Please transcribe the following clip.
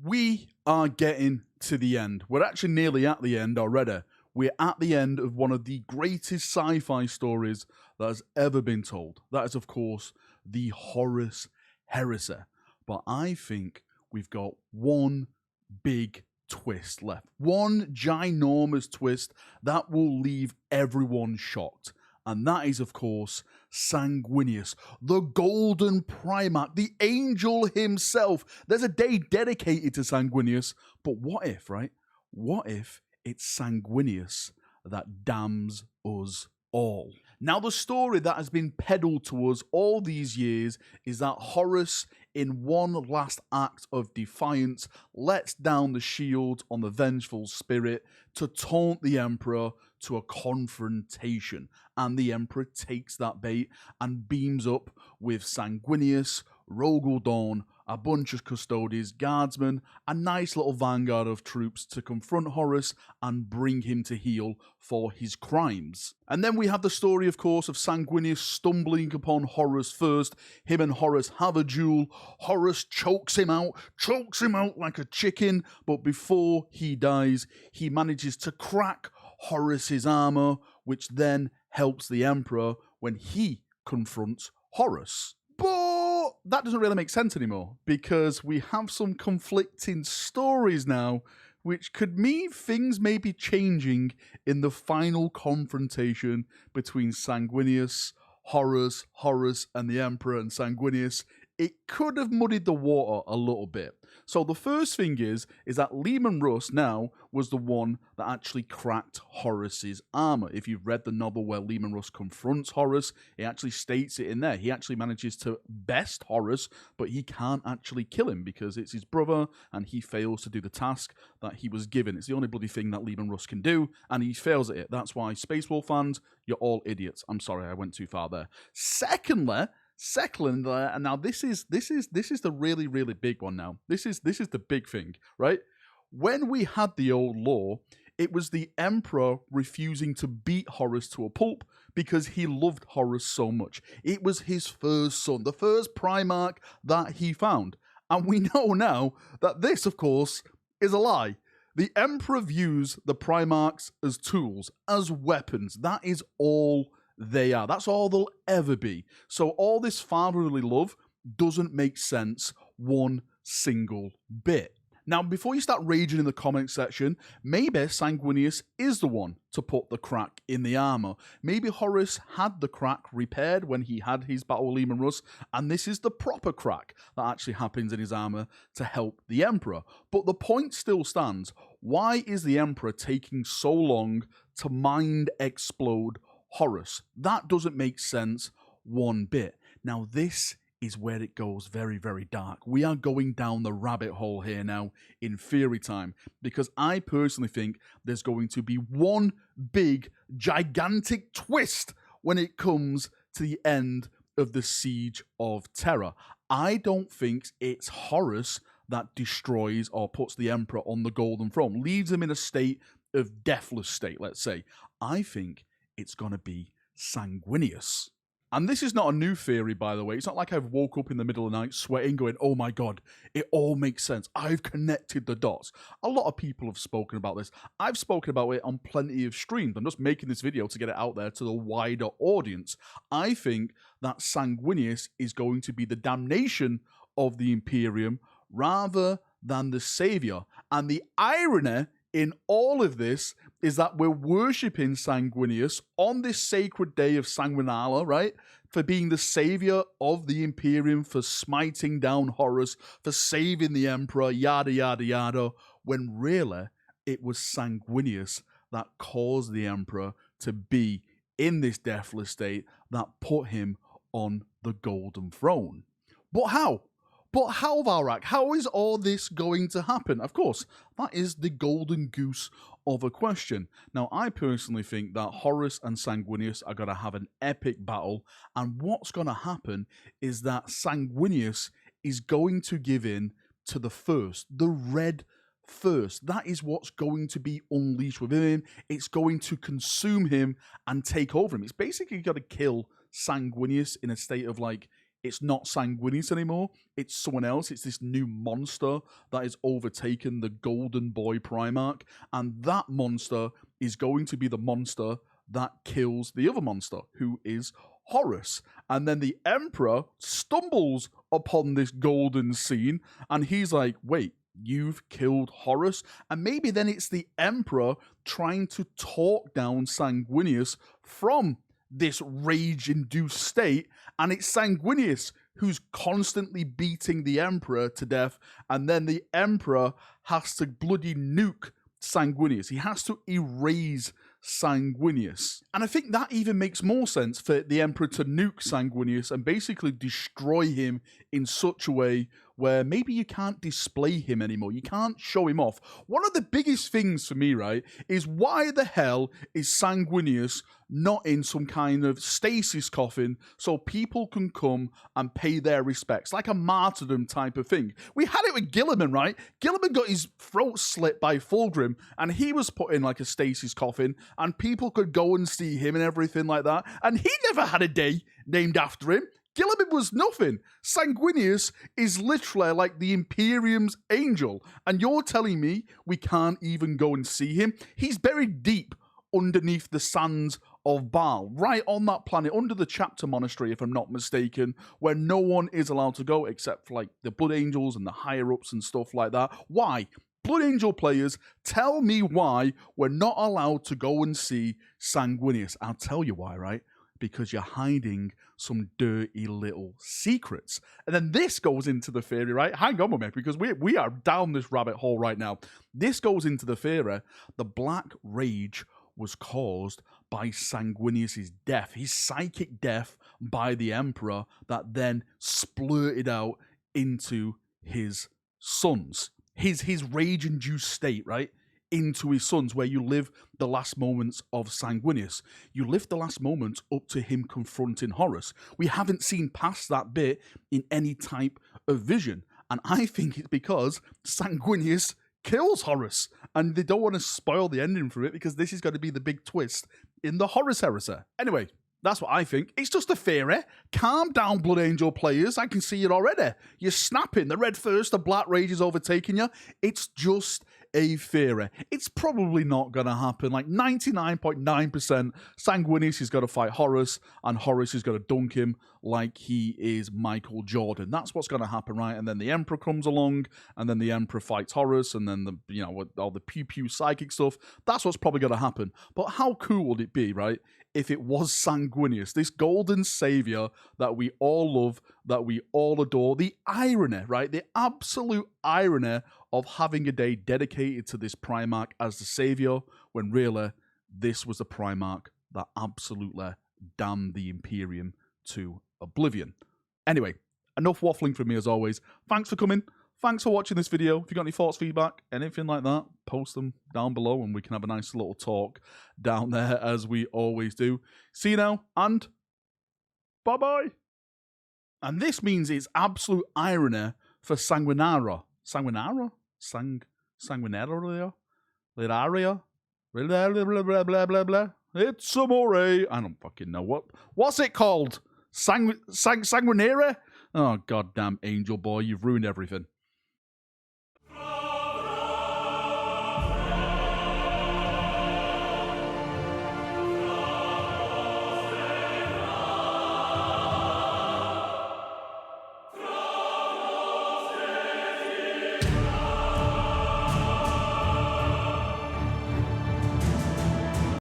We are getting to the end. We're actually nearly at the end already. We're at the end of one of the greatest sci-fi stories that has ever been told. That is, of course, the Horus Heresy. But I think we've got one big twist left. One ginormous twist that will leave everyone shocked. And that is, of course, Sanguinius, the Golden Primarch, the angel himself. There's a day dedicated to Sanguinius, but what if, right? What if it's Sanguinius that damns us all? Now, the story that has been peddled to us all these years is that Horus, in one last act of defiance, lets down the shield on the vengeful spirit to taunt the Emperor to a confrontation. And the Emperor takes that bait and beams up with Sanguinius, Rogel Dawn, a bunch of custodians, guardsmen, a nice little vanguard of troops to confront Horus and bring him to heel for his crimes. And then we have the story, of course, of Sanguinius stumbling upon Horus first. Him and Horus have a duel. Horus chokes him out like a chicken, but before he dies, he manages to crack Horus's armor, which then helps the Emperor when he confronts Horus. But that doesn't really make sense anymore, because we have some conflicting stories now, which could mean things may be changing in the final confrontation between Sanguinius, Horus, and the Emperor and Sanguinius. It could have muddied the water a little bit. So the first thing is that Leman Russ now was the one that actually cracked Horus's armor. If you've read the novel where Leman Russ confronts Horus, it actually states it in there. He actually manages to best Horus, but he can't actually kill him because it's his brother and he fails to do the task that he was given. It's the only bloody thing that Leman Russ can do, and he fails at it. That's why Space Wolf fans, you're all idiots. I'm sorry, I went too far there. Secondly, and now this is the really big one. Now this is the big thing, right? When we had the old law, it was the Emperor refusing to beat Horus to a pulp because he loved Horus so much. It was his first son, the first Primarch that he found, and we know now that this, of course, is a lie. The Emperor views the Primarchs as tools, as weapons. That is all they are. That's all they'll ever be. So all this fatherly love doesn't make sense one single bit. Now, before you start raging in the comment section, maybe Sanguinius is the one to put the crack in the armor. Maybe Horus had the crack repaired when he had his battle with Leman Russ, and this is the proper crack that actually happens in his armor to help the Emperor. But the point still stands. Why is the Emperor taking so long to mind explode Horus? That doesn't make sense one bit. Now, this is where it goes very dark. We are going down the rabbit hole here now in theory time, because I personally think there's going to be one big, gigantic twist when it comes to the end of the Siege of Terra. I don't think it's Horus that destroys or puts the Emperor on the Golden Throne, leaves him in a state of deathless state, let's say. I think it's going to be Sanguinius. And this is not a new theory, by the way. It's not like I've woke up in the middle of the night sweating, going, oh my God, it all makes sense. I've connected the dots. A lot of people have spoken about this. I've spoken about it on plenty of streams. I'm just making this video to get it out there to the wider audience. I think that Sanguinius is going to be the damnation of the Imperium rather than the savior. And the irony in all of this is that we're worshipping Sanguinius on this sacred day of Sanguinala, right? For being the savior of the Imperium, for smiting down Horus, for saving the Emperor, yada, yada, yada, when really it was Sanguinius that caused the Emperor to be in this deathless state that put him on the Golden Throne. But how? But how, Valrak? How is all this going to happen? Of course, that is the golden goose of a question. Now, I personally think that Horus and Sanguinius are going to have an epic battle, and what's going to happen is that Sanguinius is going to give in to the first, the red first. That is what's going to be unleashed within him. It's going to consume him and take over him. It's basically got to kill Sanguinius in a state of like it's not Sanguinius anymore. It's someone else. It's this new monster that has overtaken the Golden Boy Primarch. And that monster is going to be the monster that kills the other monster, who is Horus. And then the Emperor stumbles upon this golden scene, and he's like, wait, you've killed Horus? And maybe then it's the Emperor trying to talk down Sanguinius from this rage-induced state, and it's Sanguinius who's constantly beating the Emperor to death, and then the Emperor has to bloody nuke Sanguinius. He has to erase Sanguinius. And I think that even makes more sense for the Emperor to nuke Sanguinius and basically destroy him in such a way where maybe you can't display him anymore. You can't show him off. One of the biggest things for me, right, is why the hell is Sanguinius not in some kind of stasis coffin so people can come and pay their respects, like a martyrdom type of thing? We had it with Guilliman, right? Guilliman got his throat slit by Fulgrim, and he was put in like a stasis coffin, and people could go and see him and everything like that, and he never had a day named after him. Guilliman was nothing. Sanguinius is literally like the Imperium's angel, and you're telling me we can't even go and see him? He's buried deep underneath the sands of Baal, right on that planet, under the chapter monastery, if I'm not mistaken, where no one is allowed to go except for like the Blood Angels and the higher-ups and stuff like that. Why? Blood Angel players, tell me why we're not allowed to go and see Sanguinius. I'll tell you why, right? Because you're hiding some dirty little secrets. And then this goes into the theory, right? Hang on a minute, because we are down this rabbit hole right now. This goes into the theory the Black Rage was caused by Sanguinius' death, his psychic death by the Emperor that then splurted out into his sons. His rage-induced state, right? Into his sons, where you live the last moments of Sanguinius. You live the last moments up to him confronting Horus. We haven't seen past that bit in any type of vision. And I think it's because Sanguinius kills Horus, and they don't want to spoil the ending for it because this is going to be the big twist in the Horus Heresy. Anyway, that's what I think. It's just a theory. Calm down, Blood Angel players. I can see it already. You're snapping. The Red Thirst, the Black Rage is overtaking you. It's just a theory. It's probably not going to happen. Like 99.9%, Sanguinius is going to fight Horus, and Horus is going to dunk him like he is Michael Jordan. That's what's going to happen, right? And then the Emperor comes along, and then the Emperor fights Horus, and then all the pew-pew psychic stuff. That's what's probably going to happen. But how cool would it be, right, if it was Sanguinius, this golden savior that we all love, that we all adore? The irony, right? The absolute irony of having a day dedicated to this Primarch as the savior, when really this was the Primarch that absolutely damned the Imperium to oblivion. Anyway, enough waffling from me as always. Thanks for coming. Thanks for watching this video. If you got any thoughts, feedback, anything like that, post them down below and we can have a nice little talk down there as we always do. See you now, and bye-bye. And this means it's absolute irony for Sanguinara. Sanguinara? Sanguinaria? Liraria? Blah, blah, blah, blah, blah, blah. It's amore. I don't fucking know. What's it called? Sanguinera? Oh, goddamn angel boy, you've ruined everything.